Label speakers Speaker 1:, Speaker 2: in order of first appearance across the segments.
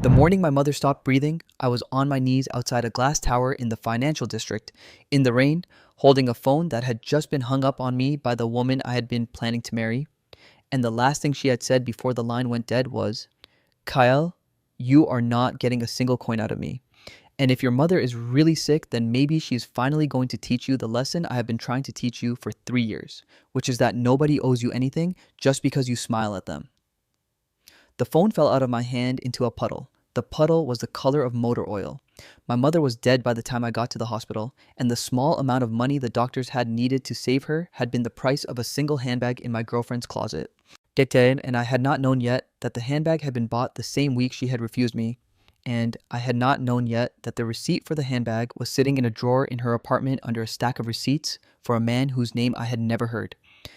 Speaker 1: The morning my mother stopped breathing, I was on my knees outside a glass tower in the financial district, in the rain, holding a phone that had just been hung up on me by the woman I had been planning to marry. And the last thing she had said before the line went dead was, "Kyle, you are not getting a single coin out of me. And if your mother is really sick, then maybe she's finally going to teach you the lesson I have been trying to teach you for 3 years, which is that nobody owes you anything just because you smile at them." The phone fell out of my hand into a puddle. The puddle was the color of motor oil. My mother was dead by the time I got to the hospital, and the small amount of money the doctors had needed to save her had been the price of a single handbag in my girlfriend's closet. And I had not known yet that the handbag had been bought the same week she had refused me, and I had not known yet that the receipt for the handbag was sitting in a drawer in her apartment under a stack of receipts for a man whose name I had never heard.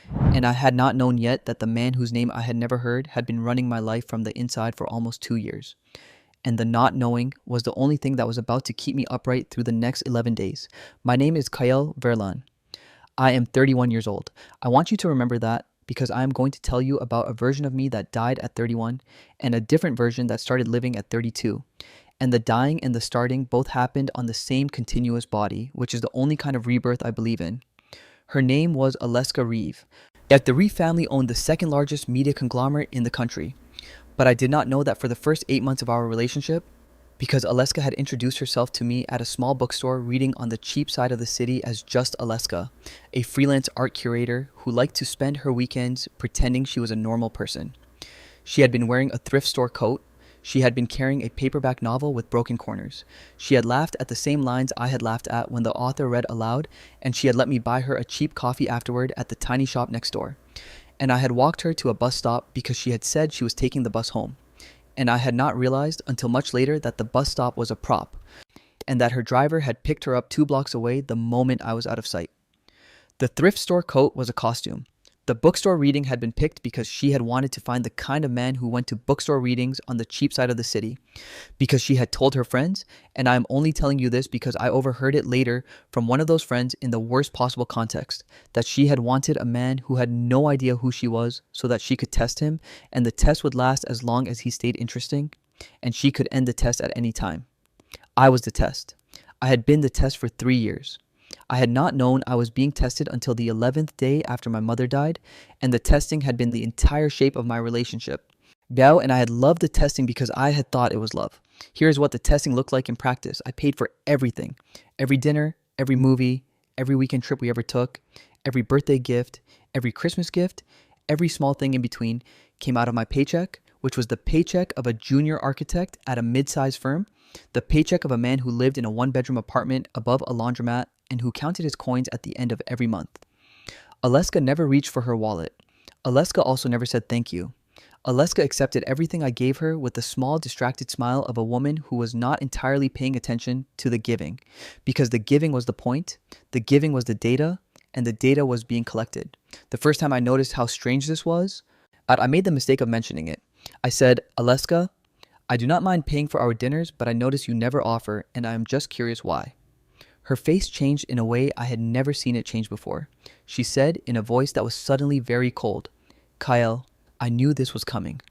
Speaker 1: And I had not known yet that the man whose name I had never heard had been running my life from the inside for almost 2 years. And the not knowing was the only thing that was about to keep me upright through the next 11 days. My name is Kyle Verlan. I am 31 years old. I want you to remember that because I am going to tell you about a version of me that died at 31 and a different version that started living at 32. And the dying and the starting both happened on the same continuous body, which is the only kind of rebirth I believe in. Her name was Aleska Reeve. Yet the Reeve family owned the second largest media conglomerate in the country. But I did not know that for the first 8 months of our relationship, because Aleska had introduced herself to me at a small bookstore reading on the cheap side of the city as just Aleska, a freelance art curator who liked to spend her weekends pretending she was a normal person. She had been wearing a thrift store coat. She had been carrying a paperback novel with broken corners. She had laughed at the same lines I had laughed at when the author read aloud, and she had let me buy her a cheap coffee afterward at the tiny shop next door. And I had walked her to a bus stop because she had said she was taking the bus home. And I had not realized until much later that the bus stop was a prop, and that her driver had picked her up 2 blocks away the moment I was out of sight. The thrift store coat was a costume. The bookstore reading had been picked because she had wanted to find the kind of man who went to bookstore readings on the cheap side of the city, because she had told her friends, and I am only telling you this because I overheard it later from one of those friends in the worst possible context, that she had wanted a man who had no idea who she was so that she could test him, and the test would last as long as he stayed interesting, and she could end the test at any time. I was the test. I had been the test for 3 years. I had not known I was being tested until the 11th day after my mother died, and the testing had been the entire shape of my relationship. Biao and I had loved the testing because I had thought it was love. Here's what the testing looked like in practice. I paid for everything. Every dinner, every movie, every weekend trip we ever took, every birthday gift, every Christmas gift, every small thing in between came out of my paycheck, which was the paycheck of a junior architect at a mid-sized firm, the paycheck of a man who lived in a 1-bedroom apartment above a laundromat and who counted his coins at the end of every month. Aleska never reached for her wallet. Aleska also never said thank you. Aleska accepted everything I gave her with the small distracted smile of a woman who was not entirely paying attention to the giving, because the giving was the point, the giving was the data, and the data was being collected. The first time I noticed how strange this was, I made the mistake of mentioning it. I said, "Aleska, I do not mind paying for our dinners, but I notice you never offer, and I am just curious why." Her face changed in a way I had never seen it change before. She said in a voice that was suddenly very cold, "Kyle, I knew this was coming.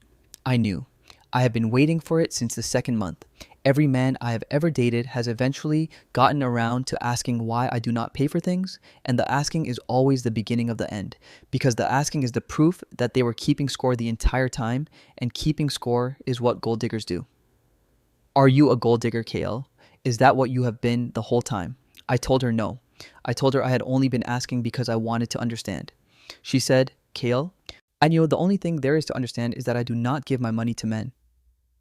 Speaker 1: I knew. I have been waiting for it since the 2nd month. Every man I have ever dated has eventually gotten around to asking why I do not pay for things, and the asking is always the beginning of the end, because the asking is the proof that they were keeping score the entire time, and keeping score is what gold diggers do." "Are you a gold digger, Kale? Is that what you have been the whole time?" I told her no. I told her I had only been asking because I wanted to understand. She said, "Kale, I know the only thing there is to understand is that I do not give my money to men.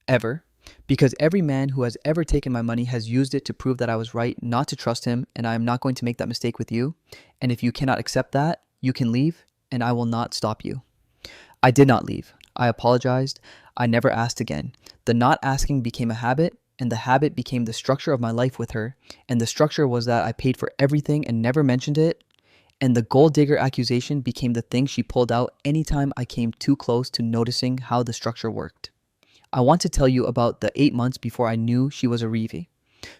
Speaker 1: Ever. Because every man who has ever taken my money has used it to prove that I was right not to trust him, and I am not going to make that mistake with you. And if you cannot accept that, you can leave, and I will not stop you." I did not leave. I apologized. I never asked again. The not asking became a habit, and the habit became the structure of my life with her, and the structure was that I paid for everything and never mentioned it, and the gold digger accusation became the thing she pulled out anytime I came too close to noticing how the structure worked. I want to tell you about the 8 months before I knew she was a Reeve,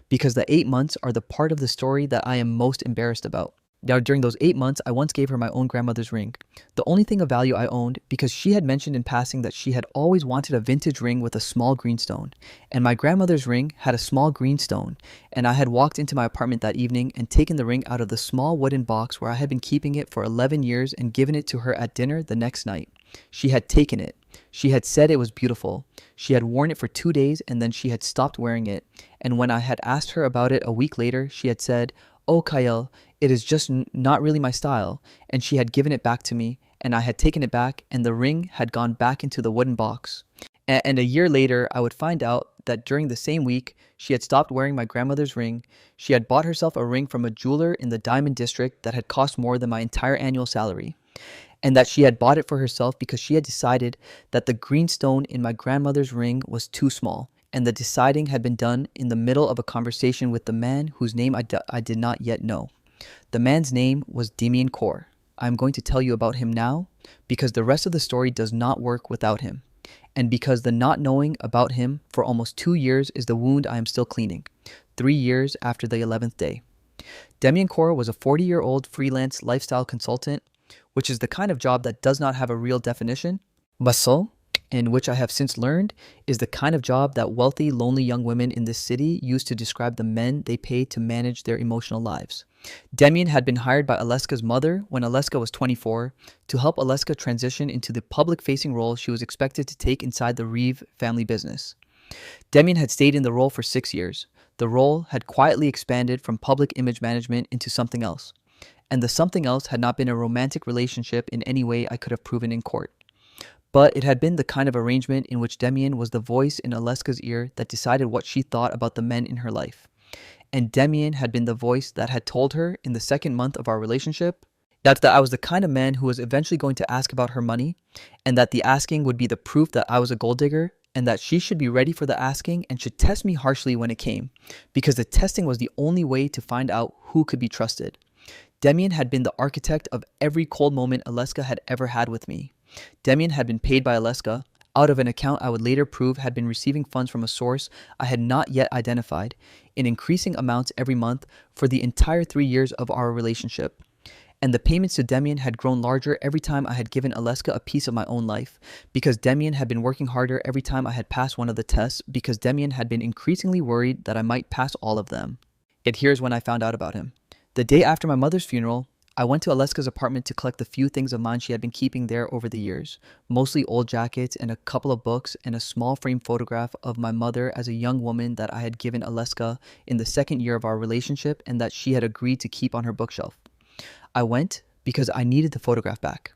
Speaker 1: because the 8 months are the part of the story that I am most embarrassed about. Now, during those 8 months, I once gave her my own grandmother's ring, the only thing of value I owned, because she had mentioned in passing that she had always wanted a vintage ring with a small green stone. And my grandmother's ring had a small green stone, and I had walked into my apartment that evening and taken the ring out of the small wooden box where I had been keeping it for 11 years and given it to her at dinner the next night. She had taken it. She had said it was beautiful. She had worn it for 2 days and then she had stopped wearing it. And when I had asked her about it a week later, she had said, "Oh, Kyle, it is just not really my style." And she had given it back to me, and I had taken it back, and the ring had gone back into the wooden box. And a year later, I would find out that during the same week, she had stopped wearing my grandmother's ring. She had bought herself a ring from a jeweler in the Diamond District that had cost more than my entire annual salary, and that she had bought it for herself because she had decided that the green stone in my grandmother's ring was too small, and the deciding had been done in the middle of a conversation with the man whose name I did not yet know. The man's name was Damien Kaur. I'm going to tell you about him now because the rest of the story does not work without him, and because the not knowing about him for almost 2 years is the wound I am still cleaning, 3 years after the 11th day. Damien Kaur was a 40-year-old freelance lifestyle consultant, which is the kind of job that does not have a real definition. Basal, and which I have since learned is the kind of job that wealthy, lonely young women in this city use to describe the men they pay to manage their emotional lives. Damien had been hired by Aleska's mother when Aleska was 24 to help Aleska transition into the public-facing role she was expected to take inside the Reeve family business. Damien had stayed in the role for 6 years. The role had quietly expanded from public image management into something else. And the something else had not been a romantic relationship in any way I could have proven in court. But it had been the kind of arrangement in which Damien was the voice in Aleska's ear that decided what she thought about the men in her life. And Damien had been the voice that had told her in the second month of our relationship that I was the kind of man who was eventually going to ask about her money, and that the asking would be the proof that I was a gold digger, and that she should be ready for the asking and should test me harshly when it came, because the testing was the only way to find out who could be trusted. Damien had been the architect of every cold moment Aleska had ever had with me. Damien had been paid by Aleska out of an account I would later prove had been receiving funds from a source I had not yet identified in increasing amounts every month for the entire 3 years of our relationship. And the payments to Damien had grown larger every time I had given Aleska a piece of my own life, because Damien had been working harder every time I had passed one of the tests, because Damien had been increasingly worried that I might pass all of them. Yet here's when I found out about him. The day after my mother's funeral, I went to Aleska's apartment to collect the few things of mine she had been keeping there over the years, mostly old jackets and a couple of books and a small frame photograph of my mother as a young woman that I had given Aleska in the second year of our relationship and that she had agreed to keep on her bookshelf. I went because I needed the photograph back.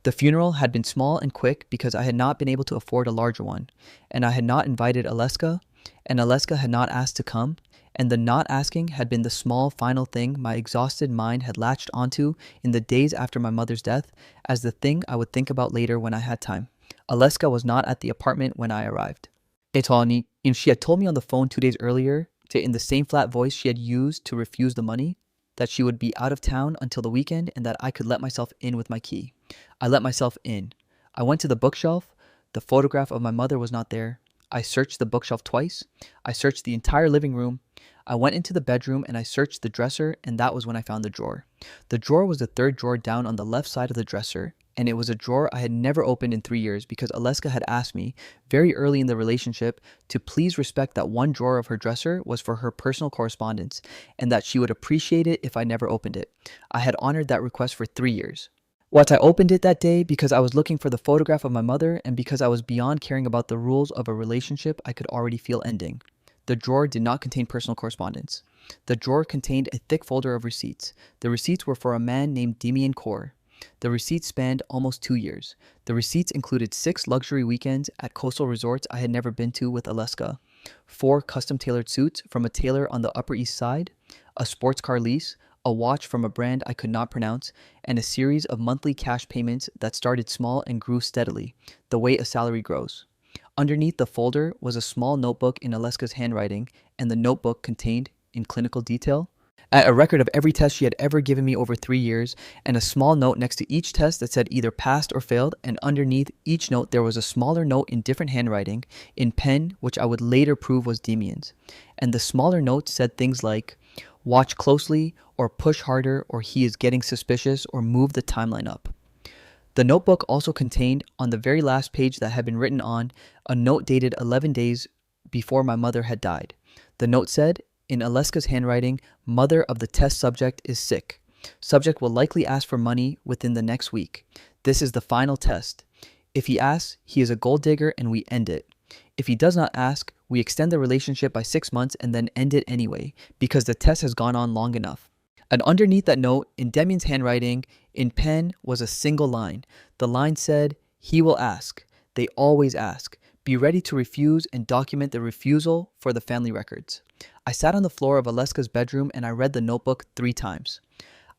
Speaker 1: The funeral had been small and quick because I had not been able to afford a larger one, and I had not invited Aleska, and Aleska had not asked to come, and the not asking had been the small final thing my exhausted mind had latched onto in the days after my mother's death as the thing I would think about later when I had time. Aleska was not at the apartment when I arrived. And she had told me on the phone 2 days earlier, in the same flat voice she had used to refuse the money, that she would be out of town until the weekend and that I could let myself in with my key. I let myself in. I went to the bookshelf. The photograph of my mother was not there. I searched the bookshelf twice. I searched the entire living room. I went into the bedroom and I searched the dresser, and that was when I found the drawer. The drawer was the third drawer down on the left side of the dresser, and it was a drawer I had never opened in 3 years because Aleska had asked me, very early in the relationship, to please respect that one drawer of her dresser was for her personal correspondence, and that she would appreciate it if I never opened it. I had honored that request for 3 years. What I opened it that day because I was looking for the photograph of my mother and because I was beyond caring about the rules of a relationship I could already feel ending. The drawer did not contain personal correspondence. The drawer contained a thick folder of receipts. The receipts were for a man named Damien Kaur. The receipts spanned almost 2 years. The receipts included 6 luxury weekends at coastal resorts I had never been to with Aleska, 4 custom-tailored suits from a tailor on the Upper East Side, a sports car lease, a watch from a brand I could not pronounce, and a series of monthly cash payments that started small and grew steadily, the way a salary grows. Underneath the folder was a small notebook in Aleska's handwriting, and the notebook contained, in clinical detail, a record of every test she had ever given me over 3 years, and a small note next to each test that said either passed or failed, and underneath each note there was a smaller note in different handwriting, in pen, which I would later prove was Damien's. And the smaller note said things like, "Watch closely, or push harder, or he is getting suspicious, or move the timeline up. The notebook also contained, on the very last page that had been written on, a note dated 11 days before my mother had died. The note said, in Aleska's handwriting, mother of the test subject is sick. Subject will likely ask for money within the next week. This is the final test. If he asks, he is a gold digger and we end it. If he does not ask, we extend the relationship by 6 months and then end it anyway, because the test has gone on long enough. And underneath that note, in Demian's handwriting, in pen, was a single line. The line said, he will ask. They always ask. Be ready to refuse and document the refusal for the family records. I sat on the floor of Aleska's bedroom and I read the notebook 3 times.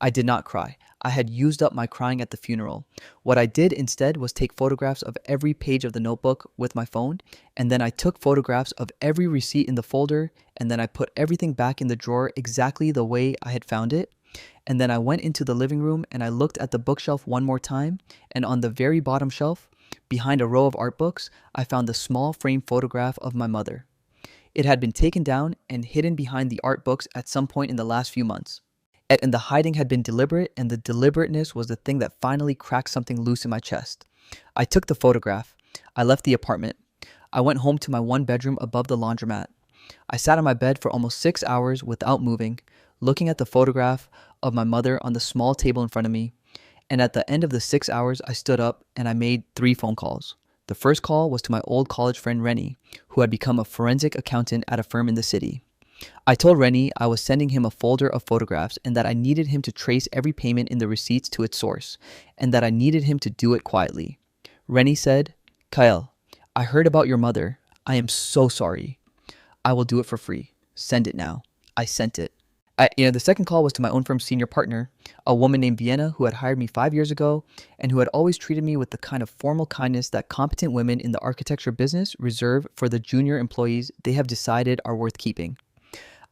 Speaker 1: I did not cry. I had used up my crying at the funeral. What I did instead was take photographs of every page of the notebook with my phone, and then I took photographs of every receipt in the folder, and then I put everything back in the drawer exactly the way I had found it. And then I went into the living room and I looked at the bookshelf one more time, and on the very bottom shelf, behind a row of art books, I found the small frame photograph of my mother. It had been taken down and hidden behind the art books at some point in the last few months. And the hiding had been deliberate, and the deliberateness was the thing that finally cracked something loose in my chest. I took the photograph. I left the apartment. I went home to my 1 bedroom above the laundromat. I sat on my bed for almost 6 hours without moving, looking at the photograph of my mother on the small table in front of me. And at the end of the 6 hours, I stood up and I made 3 phone calls. The first call was to my old college friend Rennie, who had become a forensic accountant at a firm in the city. I told Rennie I was sending him a folder of photographs and that I needed him to trace every payment in the receipts to its source, and that I needed him to do it quietly. Rennie said, Kyle, I heard about your mother. I am so sorry. I will do it for free. Send it now. I sent it. The second call was to my own firm's senior partner, a woman named Vienna who had hired me 5 years ago and who had always treated me with the kind of formal kindness that competent women in the architecture business reserve for the junior employees they have decided are worth keeping.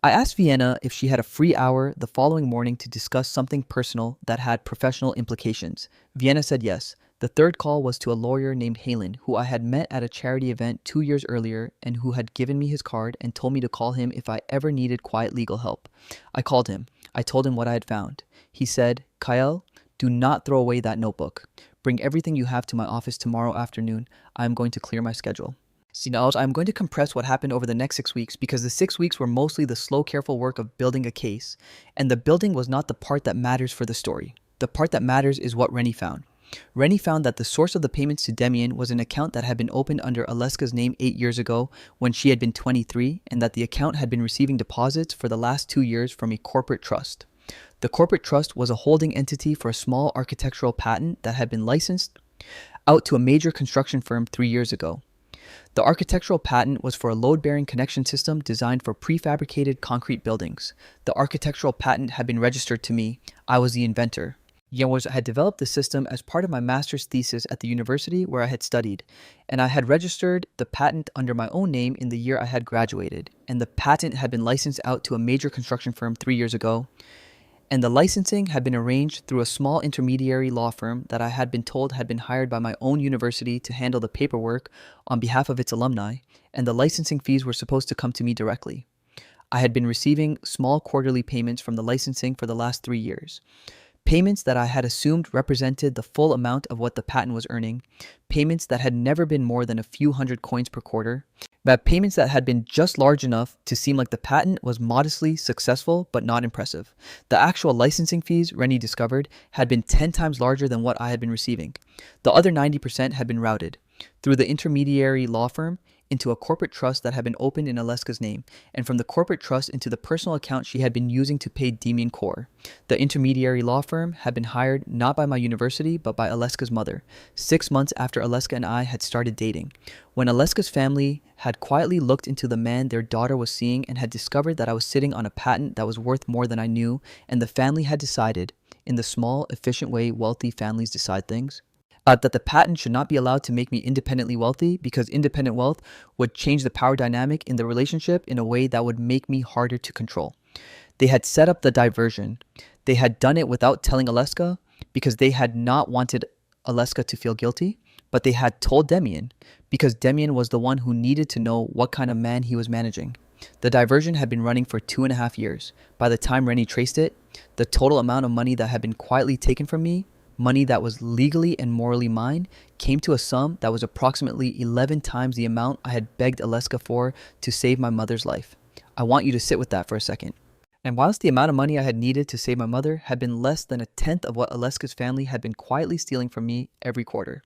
Speaker 1: I asked Vienna if she had a free hour the following morning to discuss something personal that had professional implications. Vienna said yes. The third call was to a lawyer named Halen, who I had met at a charity event 2 years earlier and who had given me his card and told me to call him if I ever needed quiet legal help. I called him. I told him what I had found. He said, Kyle, do not throw away that notebook. Bring everything you have to my office tomorrow afternoon. I am going to clear my schedule. See, now I'm going to compress what happened over the next 6 weeks because the 6 weeks were mostly the slow, careful work of building a case, and the building was not the part that matters for the story. The part that matters is what Rennie found. Rennie found that the source of the payments to Demian was an account that had been opened under Aleska's name 8 years ago when she had been 23, and that the account had been receiving deposits for the last 2 years from a corporate trust. The corporate trust was a holding entity for a small architectural patent that had been licensed out to a major construction firm 3 years ago. The architectural patent was for a load-bearing connection system designed for prefabricated concrete buildings. The architectural patent had been registered to me. I was the inventor. I had developed the system as part of my master's thesis at the university where I had studied, and I had registered the patent under my own name in the year I had graduated, and the patent had been licensed out to a major construction firm 3 years ago. And the licensing had been arranged through a small intermediary law firm that I had been told had been hired by my own university to handle the paperwork on behalf of its alumni, and the licensing fees were supposed to come to me directly. I had been receiving small quarterly payments from the licensing for the last 3 years. Payments that I had assumed represented the full amount of what the patent was earning, payments that had never been more than a few hundred coins per quarter, but payments that had been just large enough to seem like the patent was modestly successful but not impressive. The actual licensing fees, Rennie discovered, had been 10 times larger than what I had been receiving. The other 90% had been routed through the intermediary law firm into a corporate trust that had been opened in Aleska's name, and from the corporate trust into the personal account she had been using to pay Demian Core. The intermediary law firm had been hired not by my university, but by Aleska's mother, 6 months after Aleska and I had started dating. When Aleska's family had quietly looked into the man their daughter was seeing and had discovered that I was sitting on a patent that was worth more than I knew, and the family had decided, in the small, efficient way wealthy families decide things, that the patent should not be allowed to make me independently wealthy because independent wealth would change the power dynamic in the relationship in a way that would make me harder to control. They had set up the diversion. They had done it without telling Aleska because they had not wanted Aleska to feel guilty, but they had told Demian because Demian was the one who needed to know what kind of man he was managing. The diversion had been running for 2.5 years. By the time Rennie traced it, the total amount of money that had been quietly taken from me, money that was legally and morally mine, came to a sum that was approximately 11 times the amount I had begged Aleska for to save my mother's life. I want you to sit with that for a second. And whilst the amount of money I had needed to save my mother had been less than a tenth of what Aleska's family had been quietly stealing from me every quarter.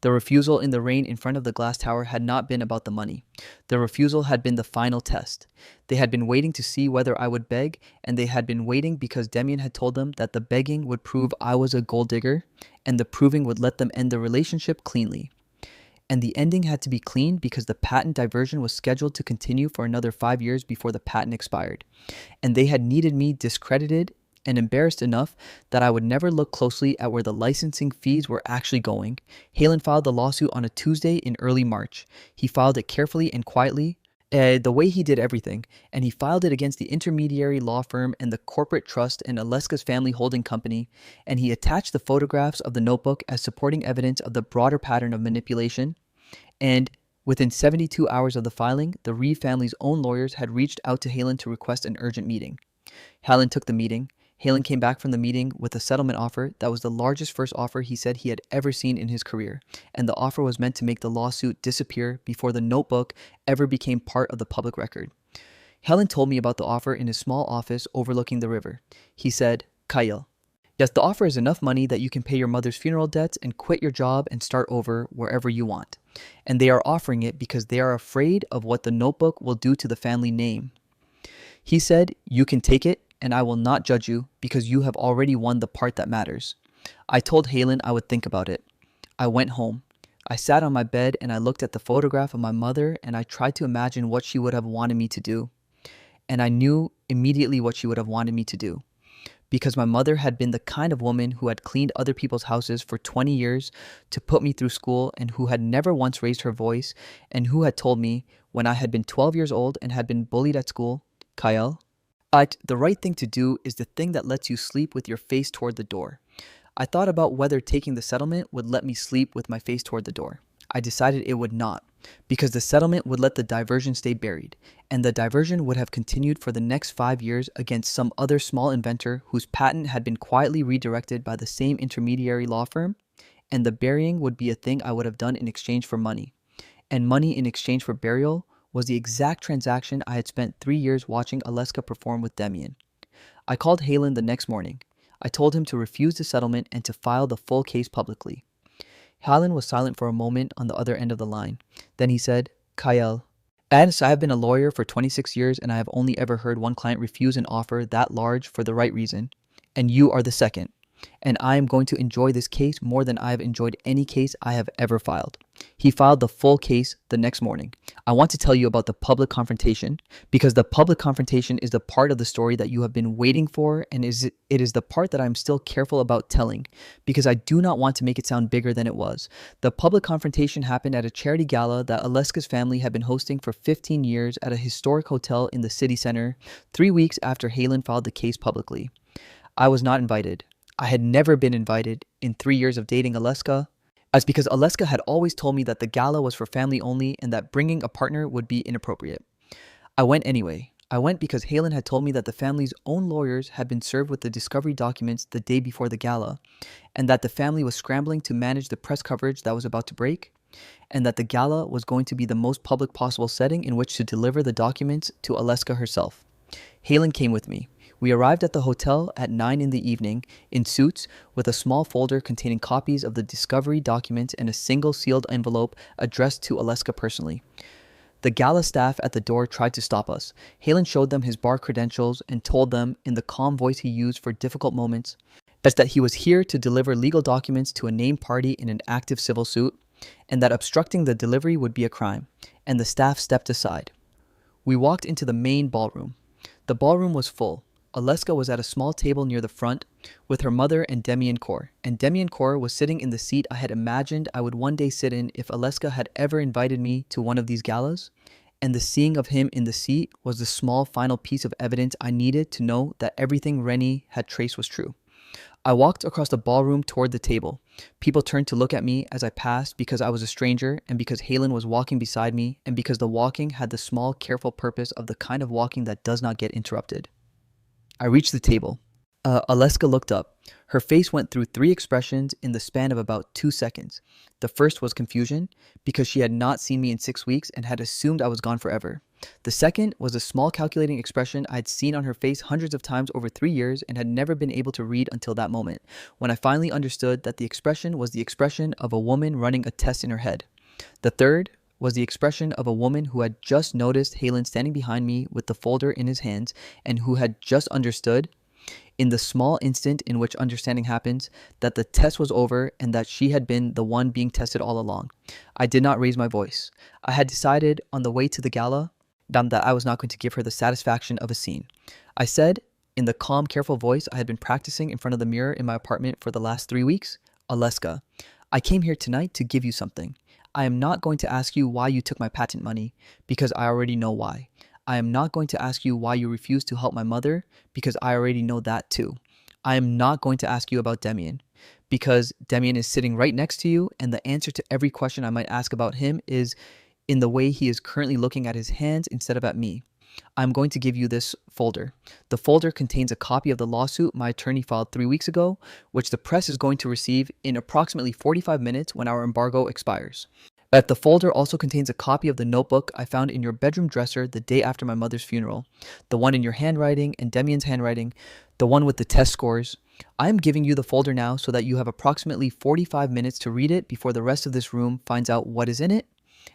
Speaker 1: The refusal in the rain in front of the glass tower had not been about the money. The refusal had been the final test. They had been waiting to see whether I would beg, and they had been waiting because Demian had told them that the begging would prove I was a gold digger, and the proving would let them end the relationship cleanly. And the ending had to be clean because the patent diversion was scheduled to continue for another 5 years before the patent expired. And they had needed me discredited and embarrassed enough that I would never look closely at where the licensing fees were actually going. Halen filed the lawsuit on a Tuesday in early March. He filed it carefully and quietly, the way he did everything, and he filed it against the intermediary law firm and the corporate trust and Aleska's family holding company, and he attached the photographs of the notebook as supporting evidence of the broader pattern of manipulation. And within 72 hours of the filing, the Reeve family's own lawyers had reached out to Halen to request an urgent meeting. Halen took the meeting. Halen came back from the meeting with a settlement offer that was the largest first offer he said he had ever seen in his career, and the offer was meant to make the lawsuit disappear before the notebook ever became part of the public record. Helen told me about the offer in his small office overlooking the river. He said, "Kyle, yes, the offer is enough money that you can pay your mother's funeral debts and quit your job and start over wherever you want. And they are offering it because they are afraid of what the notebook will do to the family name." He said, "You can take it, and I will not judge you because you have already won the part that matters." I told Halen I would think about it. I went home. I sat on my bed and I looked at the photograph of my mother and I tried to imagine what she would have wanted me to do. And I knew immediately what she would have wanted me to do. Because my mother had been the kind of woman who had cleaned other people's houses for 20 years to put me through school and who had never once raised her voice and who had told me when I had been 12 years old and had been bullied at school, "Kyle, the right thing to do is the thing that lets you sleep with your face toward the door." I thought about whether taking the settlement would let me sleep with my face toward the door. I decided it would not, because the settlement would let the diversion stay buried, and the diversion would have continued for the next 5 years against some other small inventor whose patent had been quietly redirected by the same intermediary law firm, and the burying would be a thing I would have done in exchange for money. And money in exchange for burial was the exact transaction I had spent 3 years watching Aleska perform with Demian. I called Halen the next morning. I told him to refuse the settlement and to file the full case publicly. Halen was silent for a moment on the other end of the line. Then he said, "Kyle, as I have been a lawyer for 26 years and I have only ever heard one client refuse an offer that large for the right reason, and you are the second. And I am going to enjoy this case more than I have enjoyed any case I have ever filed." He filed the full case the next morning. I want to tell you about the public confrontation, because the public confrontation is the part of the story that you have been waiting for, and it is the part that I'm still careful about telling, because I do not want to make it sound bigger than it was. The public confrontation happened at a charity gala that Aleska's family had been hosting for 15 years at a historic hotel in the city center, 3 weeks after Halen filed the case publicly. I was not invited. I had never been invited in 3 years of dating Aleska. That's because Aleska had always told me that the gala was for family only and that bringing a partner would be inappropriate. I went anyway. I went because Halen had told me that the family's own lawyers had been served with the discovery documents the day before the gala, and that the family was scrambling to manage the press coverage that was about to break, and that the gala was going to be the most public possible setting in which to deliver the documents to Aleska herself. Halen came with me. We arrived at the hotel at 9 in the evening in suits with a small folder containing copies of the discovery documents and a single sealed envelope addressed to Aleska personally. The gala staff at the door tried to stop us. Halen showed them his bar credentials and told them, in the calm voice he used for difficult moments, that he was here to deliver legal documents to a named party in an active civil suit, and that obstructing the delivery would be a crime, and the staff stepped aside. We walked into the main ballroom. The ballroom was full. Aleska was at a small table near the front with her mother and Demian Kaur, and Demian Kaur was sitting in the seat I had imagined I would one day sit in if Aleska had ever invited me to one of these galas, and the seeing of him in the seat was the small final piece of evidence I needed to know that everything Rennie had traced was true. I walked across the ballroom toward the table. People turned to look at me as I passed because I was a stranger and because Halen was walking beside me and because the walking had the small, careful purpose of the kind of walking that does not get interrupted. I reached the table. Aleska looked up. Her face went through 3 expressions in the span of about 2 seconds. The first was confusion, because she had not seen me in 6 weeks and had assumed I was gone forever. The second was a small calculating expression I had seen on her face hundreds of times over 3 years and had never been able to read until that moment, when I finally understood that the expression was the expression of a woman running a test in her head. The third was the expression of a woman who had just noticed Halen standing behind me with the folder in his hands and who had just understood, in the small instant in which understanding happens, that the test was over and that she had been the one being tested all along. I did not raise my voice. I had decided on the way to the gala that I was not going to give her the satisfaction of a scene. I said, in the calm, careful voice I had been practicing in front of the mirror in my apartment for the last 3 weeks, Aleska, I came here tonight to give you something. I am not going to ask you why you took my patent money, because I already know why. I am not going to ask you why you refused to help my mother, because I already know that too. I am not going to ask you about Demian, because Demian is sitting right next to you, and the answer to every question I might ask about him is in the way he is currently looking at his hands instead of at me. I'm going to give you this folder. The folder contains a copy of the lawsuit my attorney filed 3 weeks ago, which the press is going to receive in approximately 45 minutes when our embargo expires. But the folder also contains a copy of the notebook I found in your bedroom dresser the day after my mother's funeral, the one in your handwriting and Demian's handwriting, the one with the test scores. I am giving you the folder now so that you have approximately 45 minutes to read it before the rest of this room finds out what is in it,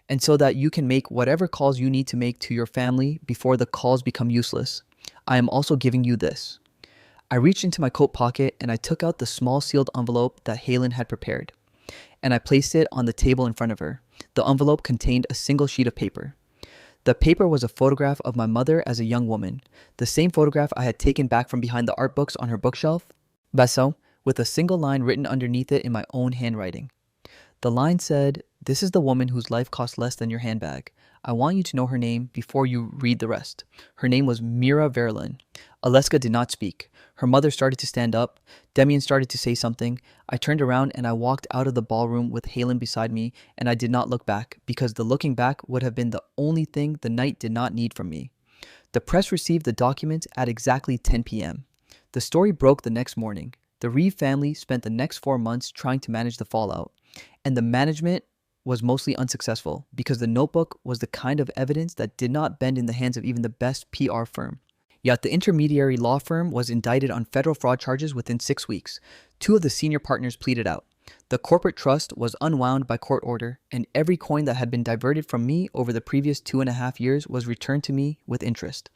Speaker 1: and so that you can make whatever calls you need to make to your family before the calls become useless. I am also giving you this. I reached into my coat pocket and I took out the small sealed envelope that Halen had prepared, and I placed it on the table in front of her. The envelope contained a single sheet of paper. The paper was a photograph of my mother as a young woman, the same photograph I had taken back from behind the art books on her bookshelf, Basson, with a single line written underneath it in my own handwriting. The line said, "This is the woman whose life cost less than your handbag. I want you to know her name before you read the rest." Her name was Mira Verlin. Aleska did not speak. Her mother started to stand up. Demian started to say something. I turned around and I walked out of the ballroom with Halen beside me, and I did not look back, because the looking back would have been the only thing the night did not need from me. The press received the documents at exactly 10 p.m. The story broke the next morning. The Reeve family spent the next 4 months trying to manage the fallout, and the management was mostly unsuccessful because the notebook was the kind of evidence that did not bend in the hands of even the best PR firm. Yet the intermediary law firm was indicted on federal fraud charges within 6 weeks. 2 of the senior partners pleaded out. The corporate trust was unwound by court order, and every coin that had been diverted from me over the previous 2.5 years was returned to me with interest.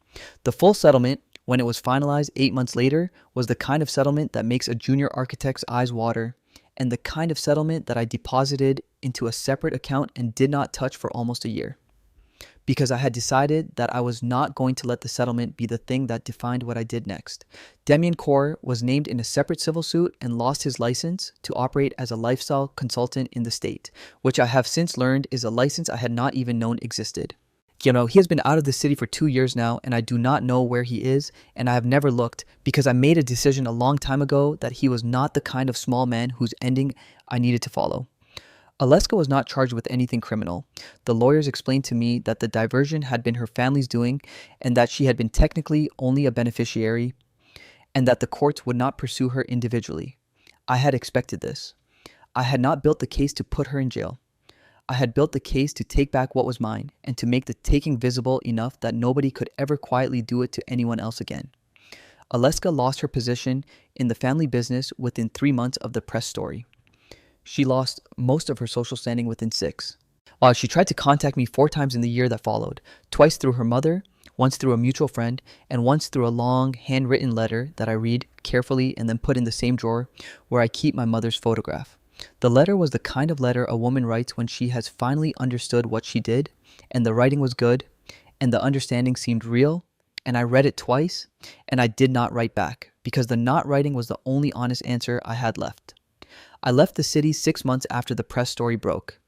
Speaker 1: The full settlement, when it was finalized 8 months later, was the kind of settlement that makes a junior architect's eyes water, and the kind of settlement that I deposited into a separate account and did not touch for almost a year, because I had decided that I was not going to let the settlement be the thing that defined what I did next. Demian Kaur was named in a separate civil suit and lost his license to operate as a lifestyle consultant in the state, which I have since learned is a license I had not even known existed. He has been out of the city for 2 years now, and I do not know where he is, and I have never looked, because I made a decision a long time ago that he was not the kind of small man whose ending I needed to follow. Aleska was not charged with anything criminal. The lawyers explained to me that the diversion had been her family's doing, and that she had been technically only a beneficiary, and that the courts would not pursue her individually. I had expected this. I had not built the case to put her in jail. I had built the case to take back what was mine, and to make the taking visible enough that nobody could ever quietly do it to anyone else again. Aleska lost her position in the family business within 3 months of the press story. She lost most of her social standing within 6. While she tried to contact me 4 times in the year that followed, twice through her mother, once through a mutual friend, and once through a long, handwritten letter that I read carefully and then put in the same drawer where I keep my mother's photograph. The letter was the kind of letter a woman writes when she has finally understood what she did, and the writing was good, and the understanding seemed real, and I read it twice, and I did not write back, because the not writing was the only honest answer I had left. I left the city 6 months after the press story broke.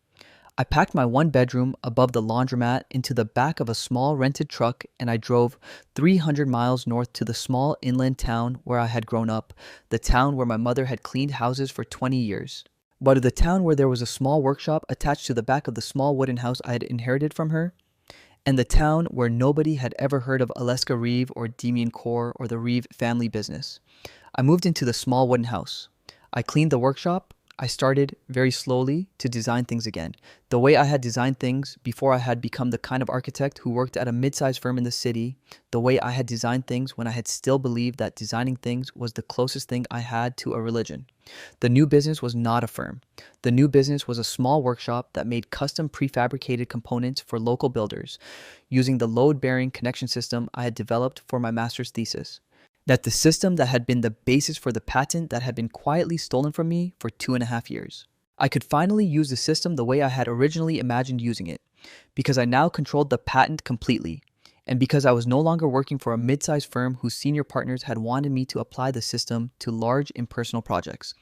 Speaker 1: I packed my one bedroom above the laundromat into the back of a small rented truck and I drove 300 miles north to the small inland town where I had grown up, the town where my mother had cleaned houses for 20 years. But the town where there was a small workshop attached to the back of the small wooden house I had inherited from her, and the town where nobody had ever heard of Aleska Reeve or Demian Core or the Reeve family business. I moved into the small wooden house. I cleaned the workshop. I started very slowly to design things again, the way I had designed things before I had become the kind of architect who worked at a mid-sized firm in the city, the way I had designed things when I had still believed that designing things was the closest thing I had to a religion. The new business was not a firm. The new business was a small workshop that made custom prefabricated components for local builders, using the load-bearing connection system I had developed for my master's thesis. That the system that had been the basis for the patent that had been quietly stolen from me for 2.5 years. I could finally use the system the way I had originally imagined using it, because I now controlled the patent completely, and because I was no longer working for a mid-sized firm whose senior partners had wanted me to apply the system to large impersonal projects.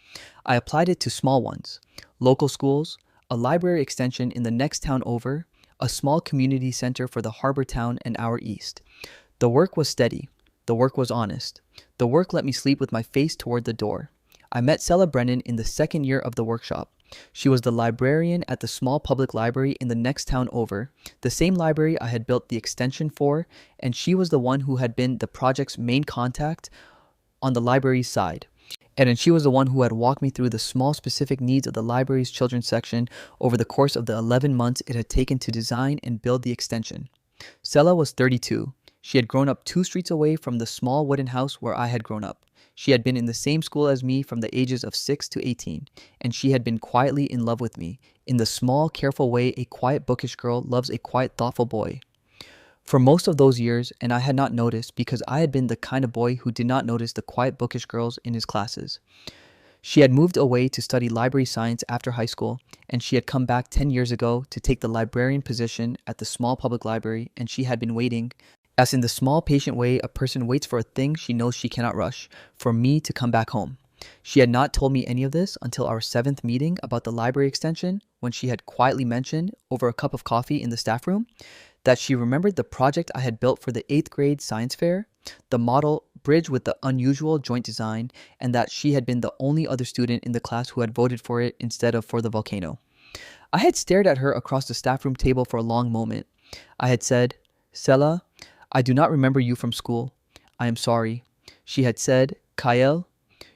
Speaker 1: I applied it to small ones, local schools, a library extension in the next town over, a small community center for the harbor town an hour east. The work was steady. The work was honest. The work let me sleep with my face toward the door. I met Cella Brennan in the second year of the workshop. She was the librarian at the small public library in the next town over, the same library I had built the extension for, and she was the one who had been the project's main contact on the library's side. And she was the one who had walked me through the small specific needs of the library's children's section over the course of the 11 months it had taken to design and build the extension. Cella was 32. She had grown up 2 streets away from the small wooden house where I had grown up. She had been in the same school as me from the ages of 6 to 18, and she had been quietly in love with me, in the small, careful way a quiet, bookish girl loves a quiet, thoughtful boy. For most of those years, and I had not noticed because I had been the kind of boy who did not notice the quiet, bookish girls in his classes. She had moved away to study library science after high school, and she had come back 10 years ago to take the librarian position at the small public library, and she had been waiting, as in the small patient way a person waits for a thing she knows she cannot rush, for me to come back home. She had not told me any of this until our 7th meeting about the library extension, when she had quietly mentioned, over a cup of coffee in the staff room, that she remembered the project I had built for the 8th grade science fair, the model bridge with the unusual joint design, and that she had been the only other student in the class who had voted for it instead of for the volcano. I had stared at her across the staff room table for a long moment. I had said, "Cella, I do not remember you from school. I am sorry." She had said, "Kyle,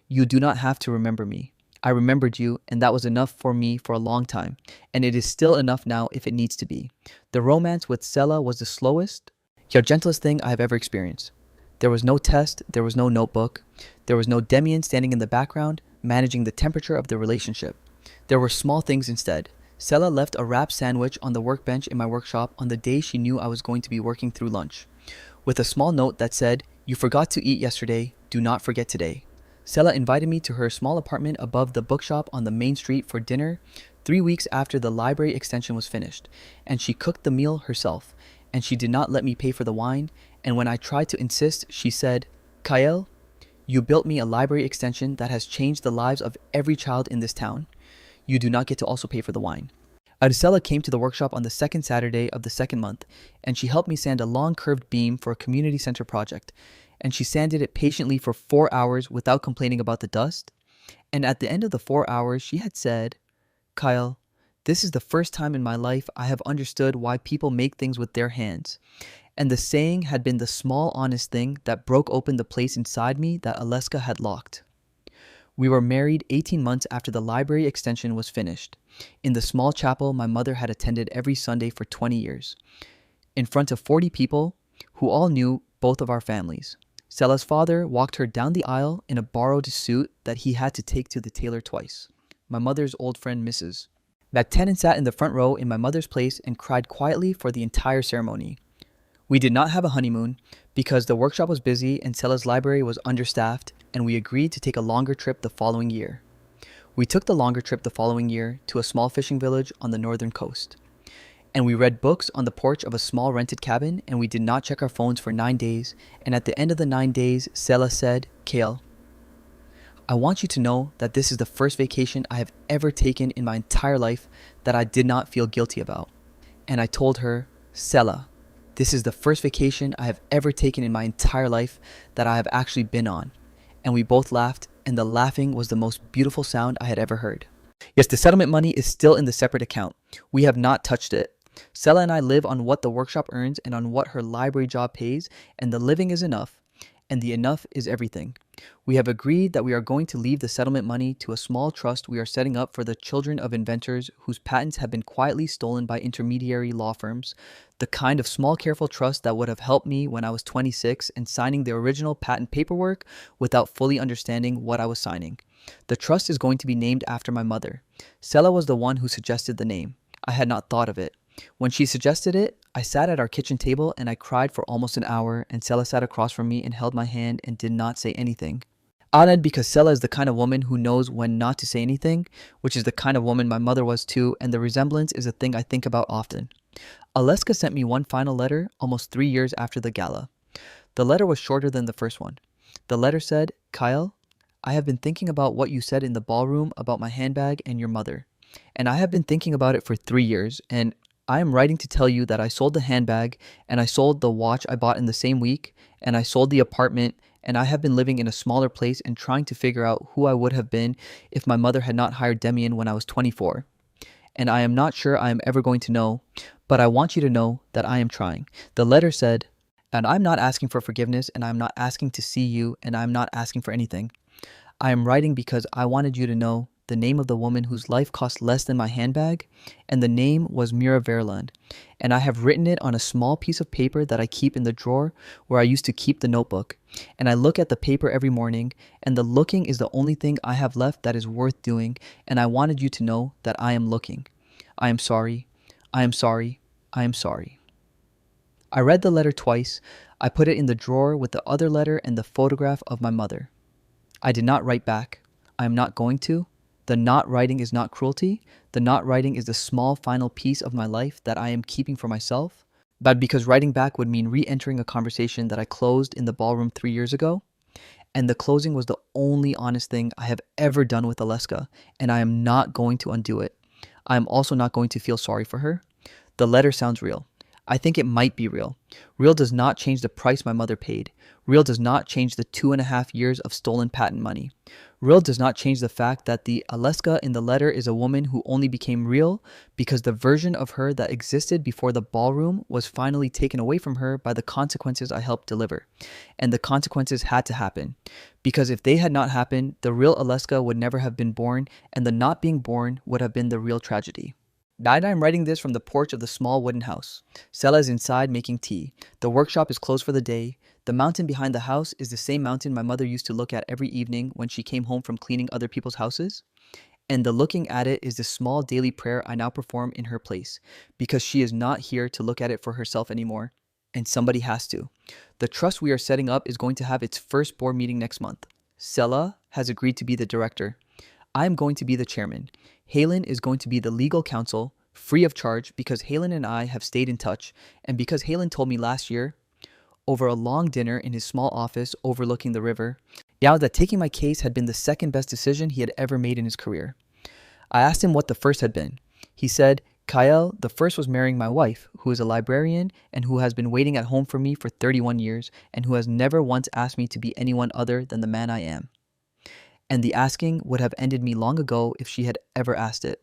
Speaker 1: you do not have to remember me. I remembered you, and that was enough for me for a long time, and it is still enough now if it needs to be." The romance with Cella was the slowest, yet gentlest thing I have ever experienced. There was no test, there was no notebook, there was no Demian standing in the background, managing the temperature of the relationship. There were small things instead. Cella left a wrapped sandwich on the workbench in my workshop on the day she knew I was going to be working through lunch, with a small note that said, "You forgot to eat yesterday, do not forget today." Cella invited me to her small apartment above the bookshop on the main street for dinner 3 weeks after the library extension was finished, and she cooked the meal herself, and she did not let me pay for the wine, and when I tried to insist, she said, "Kyle, you built me a library extension that has changed the lives of every child in this town. You do not get to also pay for the wine." Cella came to the workshop on the 2nd Saturday of the 2nd month, and she helped me sand a long curved beam for a community center project, and she sanded it patiently for 4 hours without complaining about the dust. And at the end of the 4 hours, she had said, "Kyle, this is the first time in my life I have understood why people make things with their hands." And the saying had been the small honest thing that broke open the place inside me that Aleska had locked. We were married 18 months after the library extension was finished, in the small chapel my mother had attended every Sunday for 20 years, in front of 40 people who all knew both of our families. Cella's father walked her down the aisle in a borrowed suit that he had to take to the tailor twice. My mother's old friend Mrs. That tenant sat in the front row in my mother's place and cried quietly for the entire ceremony. We did not have a honeymoon because the workshop was busy and Cella's library was understaffed, and we agreed to take a longer trip the following year. We took the longer trip the following year to a small fishing village on the northern coast. And we read books on the porch of a small rented cabin, and we did not check our phones for 9 days, and at the end of the 9 days, Cella said, "Kale, I want you to know that this is the first vacation I have ever taken in my entire life that I did not feel guilty about. And I told her, Cella, this is the first vacation I have ever taken in my entire life that I have actually been on. And we both laughed, and the laughing was the most beautiful sound I had ever heard. Yes, the settlement money is still in the separate account. We have not touched it. Cella and I live on what the workshop earns and on what her library job pays, and the living is enough, and the enough is everything. We have agreed that we are going to leave the settlement money to a small trust we are setting up for the children of inventors whose patents have been quietly stolen by intermediary law firms, the kind of small careful trust that would have helped me when I was 26 and signing the original patent paperwork without fully understanding what I was signing. The trust is going to be named after my mother. Cella was the one who suggested the name. I had not thought of it. When she suggested it, I sat at our kitchen table and I cried for almost an hour, and Cella sat across from me and held my hand and did not say anything. Honored because Cella is the kind of woman who knows when not to say anything, which is the kind of woman my mother was too, and the resemblance is a thing I think about often. Aleska sent me one final letter almost 3 years after the gala. The letter was shorter than the first one. The letter said, Kyle, I have been thinking about what you said in the ballroom about my handbag and your mother. And I have been thinking about it for 3 years, and I am writing to tell you that I sold the handbag, and I sold the watch I bought in the same week, and I sold the apartment, and I have been living in a smaller place and trying to figure out who I would have been if my mother had not hired Demian when I was 24. And I am not sure I am ever going to know, but I want you to know that I am trying. The letter said, and I'm not asking for forgiveness, and I'm not asking to see you, and I'm not asking for anything. I am writing because I wanted you to know the name of the woman whose life cost less than my handbag, and the name was Mira Verland, and I have written it on a small piece of paper that I keep in the drawer where I used to keep the notebook, and I look at the paper every morning, and the looking is the only thing I have left that is worth doing, and I wanted you to know that I am looking. I am sorry. I am sorry. I am sorry. I read the letter twice. I put it in the drawer with the other letter and the photograph of my mother. I did not write back. I am not going to. The not writing is not cruelty. The not writing is the small final piece of my life that I am keeping for myself. But because writing back would mean re-entering a conversation that I closed in the ballroom 3 years ago. And the closing was the only honest thing I have ever done with Aleska, and I am not going to undo it. I am also not going to feel sorry for her. The letter sounds real. I think it might be real. Real does not change the price my mother paid. Real does not change the 2.5 years of stolen patent money. Real does not change the fact that the Aleska in the letter is a woman who only became real because the version of her that existed before the ballroom was finally taken away from her by the consequences I helped deliver. And the consequences had to happen. Because if they had not happened, the real Aleska would never have been born, and the not being born would have been the real tragedy. Night, I'm writing this from the porch of the small wooden house. Cella is inside making tea. The workshop is closed for the day. The mountain behind the house is the same mountain my mother used to look at every evening when she came home from cleaning other people's houses. And the looking at it is the small daily prayer I now perform in her place, because she is not here to look at it for herself anymore, and somebody has to. The trust we are setting up is going to have its first board meeting next month. Cella has agreed to be the director. I am going to be the chairman. Halen is going to be the legal counsel, free of charge, because Halen and I have stayed in touch, and because Halen told me last year, over a long dinner in his small office overlooking the river, that taking my case had been the second best decision he had ever made in his career. I asked him what the first had been. He said, Kyle, the first was marrying my wife, who is a librarian and who has been waiting at home for me for 31 years and who has never once asked me to be anyone other than the man I am. And the asking would have ended me long ago if she had ever asked it.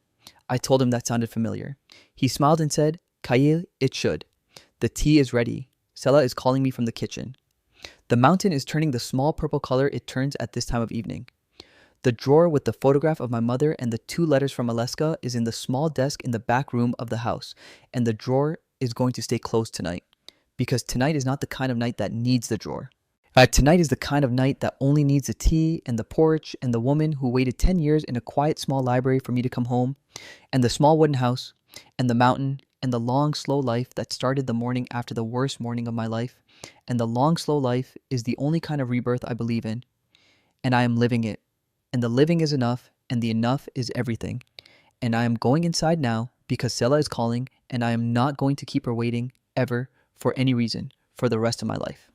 Speaker 1: I told him that sounded familiar. He smiled and said, Kyle, it should. The tea is ready. Cella is calling me from the kitchen. The mountain is turning the small purple color it turns at this time of evening. The drawer with the photograph of my mother and the 2 letters from Aleska is in the small desk in the back room of the house, and the drawer is going to stay closed tonight. Because tonight is not the kind of night that needs the drawer. Tonight is the kind of night that only needs the tea and the porch and the woman who waited 10 years in a quiet small library for me to come home, and the small wooden house, and the mountain, and the long slow life that started the morning after the worst morning of my life, and the long slow life is the only kind of rebirth I believe in, and I am living it, and the living is enough, and the enough is everything, and I am going inside now because Cella is calling, and I am not going to keep her waiting, ever, for any reason, for the rest of my life.